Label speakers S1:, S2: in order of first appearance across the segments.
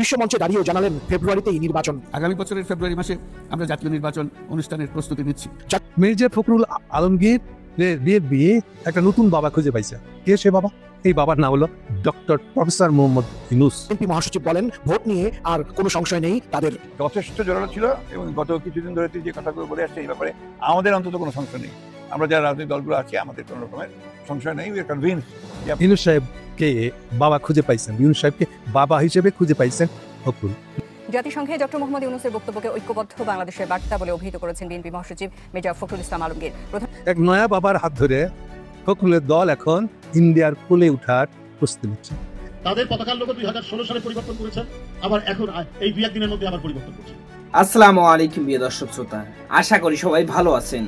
S1: বিশ্বমঞ্চে দাঁড়িয়েও জানালেন ফেব্রুয়ারিতেই নির্বাচন।
S2: আগামী বছরের ফেব্রুয়ারি মাসে আমরা জাতীয় নির্বাচন অনুষ্ঠানের প্রস্তুতি নিচ্ছি।
S3: মির্জা ফখরুল আলমগীর বিয়ে একটা নতুন বাবা খুঁজে পাইছে। কে সে বাবা? এই বাবার নাম হলো doctor professor Mohammad Yunus.
S1: MP মহাসচিব বলেন, ভোট নিয়ে আর কোনো সংশয় নেই তাদের।
S4: যথেষ্ট জোরালো ছিল এবং গত কিছুদিন ধরে যে কথাগুলো বলে আসছে এই ব্যাপারে আমাদের অন্তত কোনো সংশয় নেই। আমরা যারা রাজনৈতিক দলগুলো আছি আমাদের কোনো রকমের সংশয় নেই।
S3: ইউনূস সাহেবকে বাবা খুঁজে পাইছেন, ইউনূস সাহেবকে বাবা হিসেবে খুঁজে পাইছেন ফখরুল।
S5: জাতিসংঘে ডক্টর মোহাম্মদ ইউনূসের বক্তব্যকে ঐক্যবদ্ধ বাংলাদেশের বার্তা বলে অভিহিত করেছেন বিএনপি মহাসচিব মির্জা ফখরুল ইসলাম আলমগীর।
S3: এক নয়া বাবার হাত ধরে ফখরুলের দল এখন ইন্ডিয়ার কোলে উঠার প্রস্তুতি নিচ্ছে।
S6: তাদের পতাকার লোগো 2016 সালে পরিবর্তন করেছেন, আবার এখন এই দুই একদিনের মধ্যে আবার পরিবর্তন করছেন।
S7: আসসালামু আলাইকুম প্রিয় দর্শক শ্রোতা, আশা করি সবাই ভালো আছেন।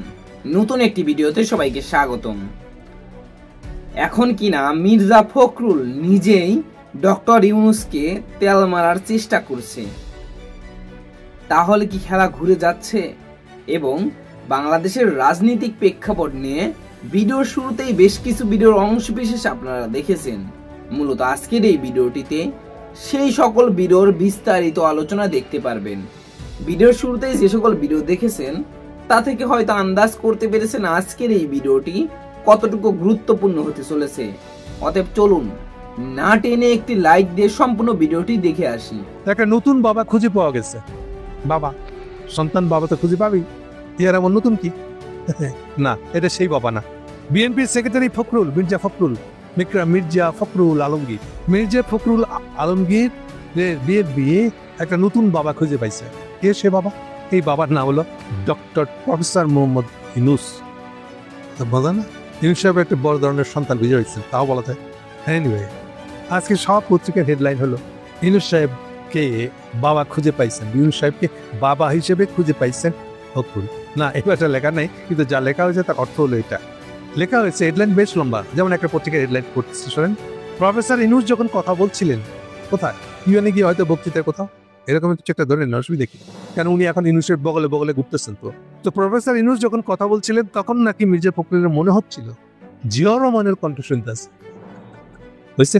S7: নতুন একটি ভিডিওতে সবাইকে স্বাগতম। এখন কিনা মির্জা ফখরুল নিজেই ডক্টর ইউনূসকে তেল মারার চেষ্টা করছে। তাহলে কি খেলা ঘুরে যাচ্ছে? এবং বাংলাদেশের রাজনৈতিক প্রেক্ষাপট নিয়ে ভিডিওর শুরুতেই বেশ কিছু ভিডিওর অংশ বিশেষ আপনারা দেখেছেন। মূলত আজকের এই ভিডিওটিতে সেই সকল ভিডিওর বিস্তারিত আলোচনা দেখতে পারবেন। ভিডিওর শুরুতেই যে সকল ভিডিও দেখেছেন তা থেকে হয়তো আন্দাজ করতে পেরেছেন আজকের এই ভিডিওটি কতটুকু গুরুত্বপূর্ণ হতে চলেছে। অতএব চলুন না টেনে একটি লাইক দিয়ে সম্পূর্ণ ভিডিওটি দেখে আসি।
S3: একটা নতুন বাবা খুঁজে পাওয়া গেছে। বাবা, সন্তান বাবা তো খুঁজে পাবি, এর এমন নতুন কি? না, এটা সেই বাবা না। বিএনপির সেক্রেটারি ফখরুল, মির্জা ফখরুল, মির্জা ফখরুল আলমগীর, মির্জা ফখরুল আলমগীর বিয়ে একটা নতুন বাবা খুঁজে পাইছে। কে সে বাবা? এই বাবার নাম হলো ডক্টর প্রফেসর মোহাম্মদ ইউনূস। বলা না, ইউনূস সাহেব একটা বড় ধরনের সন্তান খুঁজে পাইছেন, তাও বলা যায়। এনিওয়ে, আজকে সব পত্রিকার হেডলাইন হলো ইউনূস সাহেবকে বাবা খুঁজে পাইছেন, ইউনূস সাহেবকে বাবা হিসেবে খুঁজে পাইছেন ফখরুল। না, এবারটা লেখা নেই, কিন্তু যা লেখা হয়েছে তার অর্থ হলো এটা। লেখা হয়েছে, হেডলাইন বেশ লম্বা, যেমন একটা পত্রিকার হেডলাইন করতেছে। শোনেন, প্রফেসর ইউনূস যখন কথা বলছিলেন, কোথায় ইউএনে গিয়ে হয়তো বক্তৃতার কোথাও এরকম কিছু একটা ধরে নেন, অসুবিধা কি? কারণ উনি এখন ইউনূসের বগলে বগলে ঘুরতেছেন। তো প্রফেসর ইউনূস যখন কথা বলছিলেন তখন নাকি মির্জা ফখরুলের মনে হচ্ছিল জিয়াউর রহমানের কণ্ঠ শুনতেছে, বুঝছে?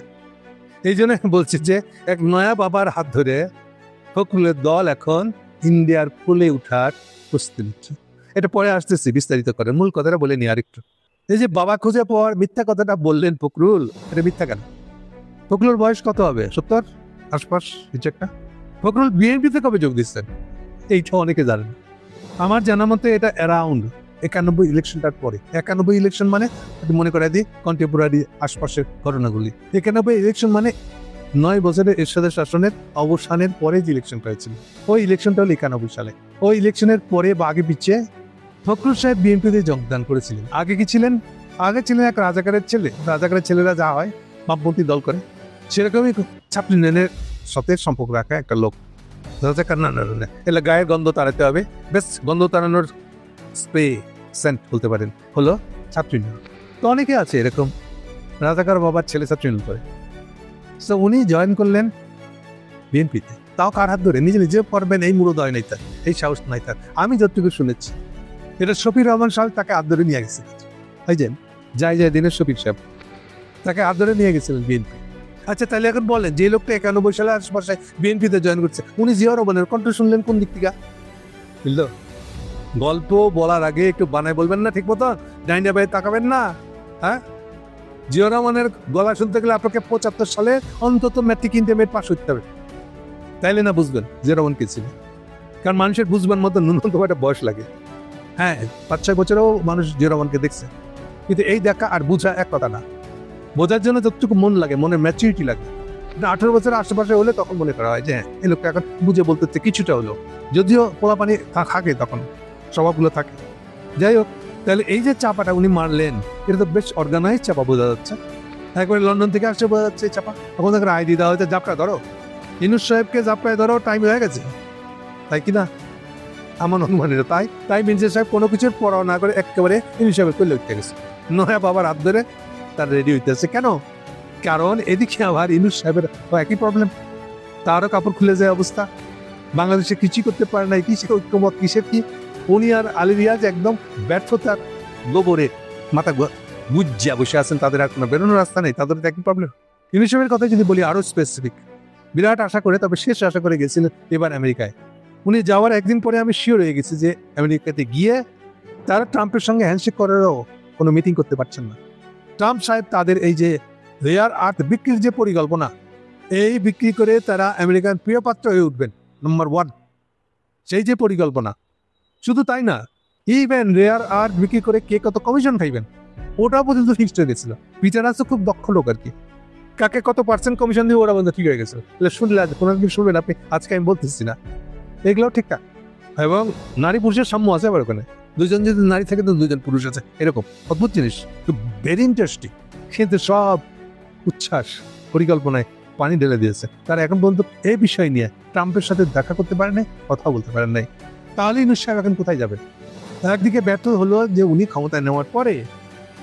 S3: এই জন্য বলছি যে এক নয়া বাবার হাত ধরে ফখরুলের দল এখন ইন্ডিয়ার কোলে উঠার প্রস্তুতি নিচ্ছে। এটা পরে আসতেছি, বিস্তারিত করেন। মূল কথাটা বলে নি আরেকটু। এই যে বাবা খুঁজে পাওয়ার মিথ্যা কথাটা বললেন ফখরুল, এটা মিথ্যা কেন? ফখরুলের বয়স কত হবে? 70 আশপাশ কিছু একটা। ফখরুল বিএনপিতে কবে যোগ দিচ্ছেন এইটা অনেকে জানেন। আমার জানা মতে এটা অ্যারাউন্ড 91 ইলেকশনটার পরে। 91 ইলেকশন মানে মনে করে দিই কন্টেম্পোরারি আশপাশের ঘটনাগুলি। 91 ইলেকশন মানে 9 বছরের এরশাদের শাসনের অবসানের পরে যে ইলেকশনটা হয়েছিল, ওই ইলেকশনটা হলো 91 সালে। ওই ইলেকশনের পরে বা আগে পিছিয়ে ফখরুল সাহেব বিএনপিতে যোগদান করেছিলেন। আগে কি ছিলেন? আগে ছিলেন এক রাজাকারের ছেলে। রাজাকারের ছেলেরা যা হয় বামপন্থী দল করে, সেরকমই ছাত্র ইউনিয়নের সাথে সম্পর্ক রাখা একটা লোক। রাজাকার না, এলে গায়ের গন্ধ তাড়াতে হবে, বেশ গন্ধ তাড়ানোর স্প্রে সেন্ট বলতে পারেন হলো ছাত্র ইউনিয়ন। তো অনেকে আছে এরকম রাজাকার বাবার ছেলে ছাত্র ইউনিয়ন করে। তো উনি জয়েন করলেন বিএনপিতে, তাও কার হাত ধরে? নিজে নিজে করবেন এই মুরদ হয় নাই তার, এই সাহস নাই তার। আমি যতটুকু শুনেছি এটা শফির রহমান সাহেব তাকে হাত ধরে নিয়ে গেছিলেন। এই যে যাই দিনের শফির সাহেব তাকে হাত ধরে নিয়ে গেছিলেন বিএনপি। আচ্ছা, তাহলে এখন বলেন, যে লোকটা 91 সালে আশপাশে বিএনপিতে জয়েন করছে, উনি জিয়াউর রহমানের কণ্ঠ শুনলেন কোন দিক থেকে? বুঝলো? গল্প বলার আগে একটু বানায় বলবেন না, ঠিক মতো ডাইনিয়া ভাই তাকাবেন না। হ্যাঁ, জিয়াউর রহমানের গলা শুনতে গেলে আপনাকে 75 সালে অন্তত ম্যাট্রিক ইন্টারমিডিয়েট পাস করতে হবে, তাইলে না বুঝবেন জিয়াউর রহমান কে ছিল। কারণ মানুষের বুঝবার মতো ন্যূনতম একটা বয়স লাগে। হ্যাঁ, 5-6 বছরেও মানুষ জিয়াউর রহমানকে দেখছে, কিন্তু এই দেখা আর বুঝা এক কথা না। বোঝার জন্য যতটুকু মন লাগে, মনের ম্যাচুরিটি লাগে। 18 বছরের আশেপাশে হলে তখন মনে করা হয় যে হ্যাঁ, এই লোকটা এখন বুঝে বলতে কিছুটা হলো, যদিও পোলাপানি থাকে তখন স্বভাবগুলো থাকে। যাই হোক, তাহলে এই যে চাপাটা উনি মারলেন, এটা তো বেশ অর্গানাইজ চাপা বোঝা যাচ্ছে। একবারে লন্ডন থেকে আসছে বোঝা যাচ্ছে চাপা। তখন তাকে আয় দিয়ে দেওয়া হয়েছে, জাপকায় ধরো, ইউনূস সাহেবকে জাপকায় ধরো, টাইম হয়ে গেছে, তাই কিনা? আমার অনুমানের তাই মির্জা সাহেব কোনো কিছুর পড়াও না করে একেবারে ইউনূস সাহেবের করলে উঠতে গেছে, নয়া বাবার হাত ধরে তার রেডি হইতেছে। কেন? কারণ এদিকে আবার ইউনূস সাহেবের একই প্রবলেম, তারও কাপড় খুলে যায় অবস্থা। বাংলাদেশে কিছুই করতে পারে না, কিসের ঐক্যমত, কিসের কি? উনি আর আলী রিয়াজ একদম ব্যর্থতার গোবরে মাথা গুজ্জা বসে আছেন, তাদের আর কোনো বেরোনোর রাস্তা নেই, তাদের একই প্রবলেম। ইউনূস সাহেবের কথা যদি বলি আরো স্পেসিফিক, বিরাট আশা করে, তবে শেষ আশা করে গেছিলেন এবার আমেরিকায়। উনি যাওয়ার একদিন পরে আমি শিওর হয়ে গেছি যে আমেরিকাতে গিয়ে তারা ট্রাম্পের সঙ্গে হ্যান্ডশেক করারও কোনো মিটিং করতে পারছেন না। ট্রাম্প সাহেব তাদের এই যে রেয়ার আর্থ বিক্রির যে পরিকল্পনা, এই বিক্রি করে তারা আমেরিকান প্রিয়পাত্র হয়ে উঠবেন নম্বর 1, সেই যে পরিকল্পনা। শুধু তাই না, ইভেন রেয়ার আর্থ বিক্রি করে কে কত কমিশন খাইবেন ওটা পর্যন্ত ফিক্সড হয়ে গেছিল। পিটার হাসও খুব দক্ষ লোক আর কি, কাকে কত পার্সেন্ট কমিশন দিয়ে ওরা বন্ধ ঠিক হয়ে গেছে। শুনলে কোনো একদিন শুনবেন আপনি, আজকে আমি বলতেছি না, এগুলো ঠিকঠাক। এবং নারী পুরুষের সাম্য আছে আবার ওখানে, দুজন যদি নারী থাকে তো দুজন পুরুষ আছে, এরকম অদ্ভুত জিনিস, ভেরি ইন্টারেস্টিং। কিন্তু সব উচ্ছ্বাস পরিকল্পনায় পানি ঢেলে দিয়েছে। তারা এখন পর্যন্ত এই বিষয় নিয়ে ট্রাম্পের সাথে দেখা করতে পারেন নাই, কথা বলতে পারেন নাই। তাহলে ইউনূস সাহেব এখন কোথায় যাবেন? একদিকে ব্যর্থ হলো যে উনি ক্ষমতায় নেওয়ার পরে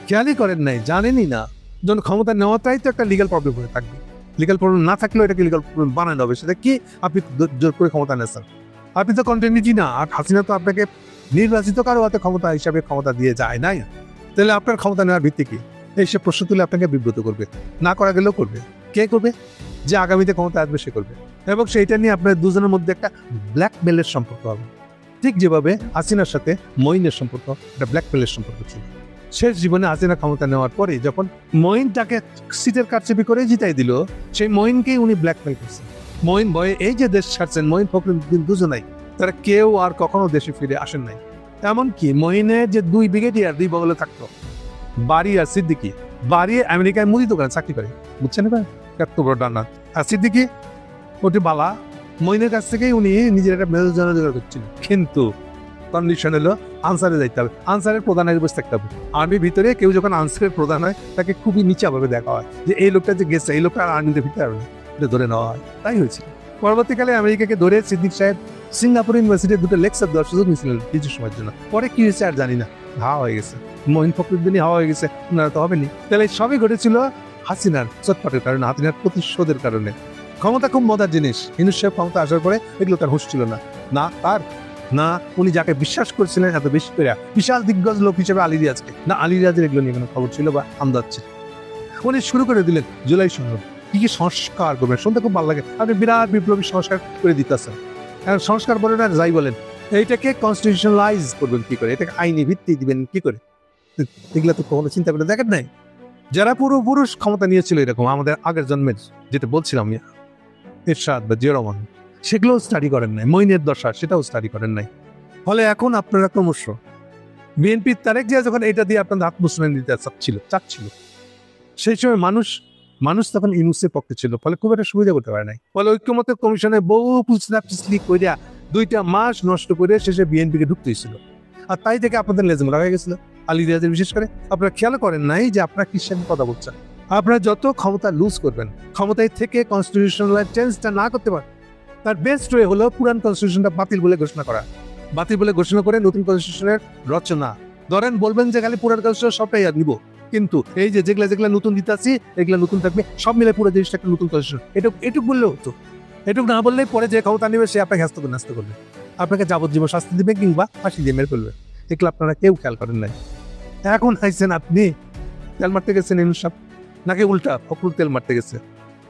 S3: খেয়ালই করেন নাই, জানেনই না যখন ক্ষমতা নেওয়াটাই তো একটা লিগ্যাল প্রবলেম হয়ে থাকবে। লিগ্যাল প্রবলেম না থাকলেও এটাকে লিগ্যাল প্রবলেম বানানো হবে। সেটা কি? আপনি জোর করে ক্ষমতা নেছেন, আপনি তো কন্টিনিউটি না। আর হাসিনা তো আপনাকে নির্বাচিত কারো হাতে ক্ষমতা হিসাবে ক্ষমতা দিয়ে যায় নাই। তাহলে আপনার ক্ষমতা নেওয়ার ভিত্তি কি? এইসব প্রশ্ন তুলে আপনাকে বিব্রত করবে, না করা গেলেও করবে। কে করবে? যে আগামীতে ক্ষমতা আসবে সে করবে। এবং সেইটা নিয়ে আপনার দুজনের মধ্যে একটা ব্ল্যাকমেলের সম্পর্ক হবে। ঠিক যেভাবে হাসিনার সাথে মঈনের সম্পর্ক একটা ব্ল্যাকমেলের সম্পর্ক ছিল। শেষ জীবনে হাসিনা ক্ষমতা নেওয়ার পরে যখন মঈন তাকে সিটের কারচুপি করে জিতাই দিল, সেই মঈনকেই উনি ব্ল্যাকমেল করছেন। মঈন ভয়ে এই যে দেশ ছাড়ছেন, মঈন ফখরুদ্দিন দুজনাই, তারা কেউ আর কখনো দেশে ফিরে আসেন নাই। এমনকি মঈনের যে 2 ব্রিগেডিয়ার 2 বগলে থাকতো, বাড়ি আর সিদ্দিকি, বাড়ি আমেরিকায় মুদি দোকানে চাকরি করে, বুঝছেন? এবার এত বড় ডান্না। আর সিদ্দিকি ওটি বালা, মঈনের কাছ থেকেই উনি নিজের একটা মেজাজ জোগাড় করছিলেন। কিন্তু কন্ডিশন হলো আনসারে যাইতে হবে, আনসারের প্রধানের বসে থাকতে হবে। আর্মির ভিতরে কেউ যখন আনসারের প্রধান হয় তাকে খুবই নিচাভাবে দেখা হয়, যে এই লোকটা যে গেছে, এই লোকটা আর্মিতে ভিতরে আর এটা ধরে নেওয়া হয়। তাই হয়েছিল। পরবর্তীকালে আমেরিকাকে ধরে সিদ্দিক সাহেব সিঙ্গাপুর ইউনিভার্সিটির 2টা লেকচার দেওয়ার সুযোগ নিয়েছিলেন কিছু সময়ের জন্য। পরে কি হয়েছে আর জানি না, হাওয়া হয়ে গেছে। মঈন ফখরুদ্দিনই হাওয়া হয়ে গেছে, ওনারা তো হবেনি। তাহলে সবই ঘটেছিল হাসিনার চটপটের কারণে, হাসিনার প্রতিশোধের কারণে। ক্ষমতা খুব মজার জিনিস। ইউনূস সাহেব ক্ষমতা আসার পরে এগুলো তার হুঁশ ছিল না। না তার না উনি যাকে বিশ্বাস করছিলেন এত বেশি করে বিশাল দিগ্গজ লোক হিসেবে আলী রিয়াজকে, না আলী রিয়াজের এগুলো নিয়ে কোনো খবর ছিল বা আন্দাজ ছিল। উনি শুরু করে দিলেন জুলাই সনদ, কি কি সংস্কার করবেন। শুনতে খুব ভালো লাগে, আপনি বিরাট বিপ্লবী সংস্কার করে দিতেছেন। এখন সংস্কার বলেন আর যাই বলেন, এইটাকে কনস্টিটিউশনালাইজ করবেন কি করে, এটাকে আইনি ভিত্তি দিবেন কি করে, এগুলো তো কখনো চিন্তা করে দেখেন নাই। যারা পুরুষ ক্ষমতা নিয়েছিল এরকম আমাদের আগের জন্মের, যেটা বলছিলাম এরশাদ বা জিয়া রহমান, সেগুলোও স্টাডি করেন নাই। মঈনের দশা সেটাও স্টাডি করেন নাই। ফলে এখন আপনারা ক্রমশ বিএনপির তারেক জিয়া যখন এটা দিয়ে আপনাদের আত্মসম্মান দিতে চাচ্ছিল, সেই সময় মানুষ তখন ইউনূসের পক্ষে ছিল, ফলে খুব একটা সুবিধা করতে পারে নাই। ফলে ঐক্যমত্য কমিশনে বহু পুছলি কইরা 2টা মাস নষ্ট করে শেষে বিএনপিকে ঢুকতে হয়েছিল। আর তাই থেকে আপনাদের লেজম লাগা গেছিল আলী রিয়াজের। বিশেষ করে আপনারা খেয়াল করেন নাই যে আপনারা কি সাথে কথা বলছেন। আপনারা যত ক্ষমতা লুজ করবেন, ক্ষমতায় থেকে কনস্টিটিউশনাল চেঞ্জটা না করতে পারেন, তার বেস্ট ওয়ে হলো পুরান কনস্টিটিউশনটা বাতিল বলে ঘোষণা করা। বাতিল বলে ঘোষণা করে নতুন কনস্টিটিউশনের রচনা। ধরেন বলবেন যে খালি পুরান কনস্টিটিউশন সবটাই আর নিব, কিন্তু এই যে যেগুলা নতুন দিতেছি এগুলা নতুন থাকবে, সব মিলে পুরো জিনিসটা একটা নতুন কনস্টিটিউশন। এটুক বললেও হতো। এটুক না বললেই পরে যে ক্ষমতা নেবে সে আপনাকে ন্যস্ত করবে, আপনাকে যাবজ্জীবন শাস্তি দেবে কিংবা ফাঁসি দিয়ে মেরে ফেলবে। এগুলো আপনারা কেউ খেয়াল করেন নাই। এখন আইছেন আপনি তেল মারতে গেছেন ইউনূস সাহেব, নাকি উল্টা ফখরুল তেল মারতে গেছে?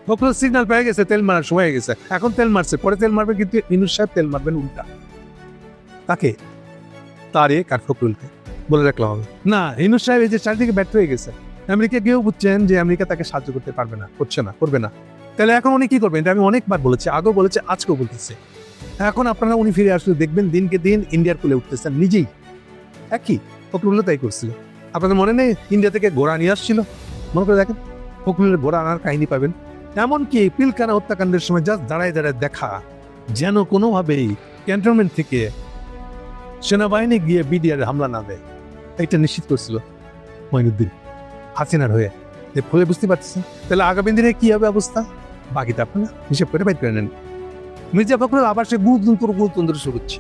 S3: ফখরুল সিগন্যাল পেয়ে গেছে, তেল মারার সময় হয়ে গেছে, এখন তেল মারছে, পরে তেল মারবে, কিন্তু ইউনূস সাহেব তেল মারবেন উল্টা। তাকে তারেক আর ফখরুলকে বলে রাখলাম হবে না। ইউনূস সাহেব এই যে চারিদিকে ব্যর্থ হয়ে গেছে, আমেরিকা গিয়েও বুঝছেন যে আমেরিকা তাকে সাহায্য করতে পারবে না, করবে না। তাহলে এখন উনি কি করবেন? এটা আমি অনেকবার বলেছি, আগেও বলেছি, আজকেও বলতেছি। এখন আপনারা উনি ফিরে আসলে দেখবেন দিনকে দিন ইন্ডিয়ার কোলে উঠতেছেন নিজেই। একই ফখরুলও তাই করছিল। আপনাদের মনে নেই ইন্ডিয়া থেকে ঘোড়া নিয়ে আসছিল? মনে করে দেখেন, ফখরুলের ঘোড়া আনার কাহিনী পাবেন। এমনকি পিলখানা হত্যাকাণ্ডের সময় জাস্ট দাঁড়ায় দেখা, যেন কোনোভাবেই ক্যান্টনমেন্ট থেকে সেনাবাহিনী গিয়ে বিডিআর হামলা না দেয়, এটা নিশ্চিত করছিল মঈনুদ্দিন হাসিনার হয়ে। ফলে বুঝতে পারতেছেন তাহলে আগামী দিনে কি হবে অবস্থা, বাকিটা আপনারা হিসেব করে বাইর করে নেন। মির্জা ফখরুল আবার সে গুরুতন্ত্র শুরু করছে।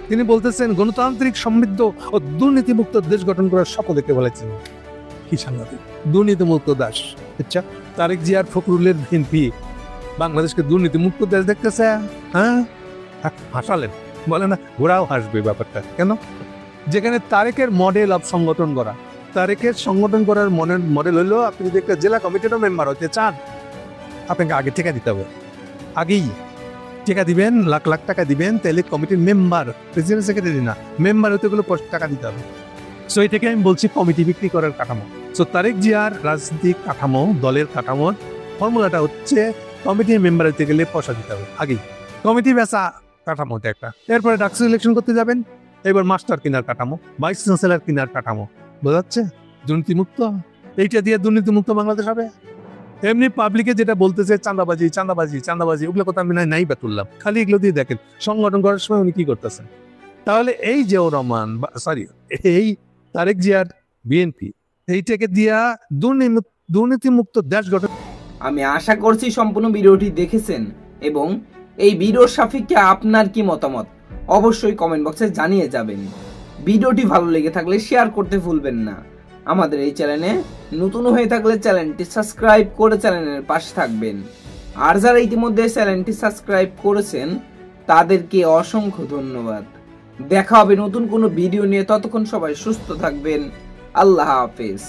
S3: তিনি বলতেছেন গণতান্ত্রিক সমৃদ্ধ ও দুর্নীতিমুক্ত দেশ গঠন করার স্বপ্ন দেখতে বলেছেন। কি সাংঘাতিক দুর্নীতিমুক্ত দেশ! আচ্ছা, তারেক জিয়ার ফখরুলের বিএনপি বাংলাদেশকে দুর্নীতিমুক্ত দেশ দেখতেছে? হ্যাঁ, হাসালেন, বলে না, ঘোরাও হাসবে ব্যাপারটা। কেন? যেখানে তারেকের মডেল অফ সংগঠন করা, তারেকের সংগঠন করার মডেল হলো আপনি যদি একটা জেলা কমিটিরও মেম্বার হতে চান, আপনাকে আগে টিকা দিতে হবে। আগেই টাকা দিবেন, লাখ লাখ টাকা দিবেন, তাহলে কমিটির মেম্বার, প্রেসিডেন্ট সেক্রেটারি না, মেম্বার হতে গেলে টাকা দিতে হবে। সো এটাকে আমি বলছি কমিটি বিক্রি করার কাঠামো। সো তারেক জিয়ার রাজনৈতিক কাঠামো, দলের কাঠামোর ফর্মুলাটা হচ্ছে কমিটির মেম্বার হতে গেলে পয়সা দিতে হবে আগেই, কমিটি বেচা কাঠামোতে একটা। এরপরে ডাকসু ইলেকশন করতে যাবেন, এবার মাস্টার কেনার কাঠামো, ভাইস চ্যান্সেলর কেনার কাঠামো, বোঝাচ্ছে দুর্নীতিমুক্ত। এইটা দিয়ে দুর্নীতিমুক্ত বাংলাদেশ হবে। এমনি পাবলিকে যেটা বলতেছে চাঁদাবাজি চাঁদাবাজি চাঁদাবাজি, ওগুলো কথা আমি নাই বা তুললাম, খালি এগুলো দিয়ে দেখেন সংগঠন করার সময় উনি কি করতেছেন। তাহলে এই জিয়াউর রহমান, সরি, এই তারেক জিয়ার বিএনপি এইটাকে দিয়া দুর্নীতিমুক্ত দেশ গঠন।
S7: আমি আশা করছি সম্পূর্ণ ভিডিওটি দেখেছেন এবং এই ভিডিওর সাপেক্ষে আপনার কি মতামত অবশ্যই কমেন্ট বক্সে জানিয়ে যাবেন। ভিডিওটি ভালো লেগে থাকলে শেয়ার করতে ভুলবেন না। আমাদের এই চ্যানেলে নতুন হয়ে থাকলে চ্যানেলটি সাবস্ক্রাইব করে চ্যানেলের পাশে থাকবেন। আর যারা ইতিমধ্যে চ্যানেলটি সাবস্ক্রাইব করেছেন তাদেরকে অসংখ্য ধন্যবাদ। দেখা হবে নতুন কোনো ভিডিও নিয়ে, ততক্ষণ সবাই সুস্থ থাকবেন। আল্লাহ হাফেজ।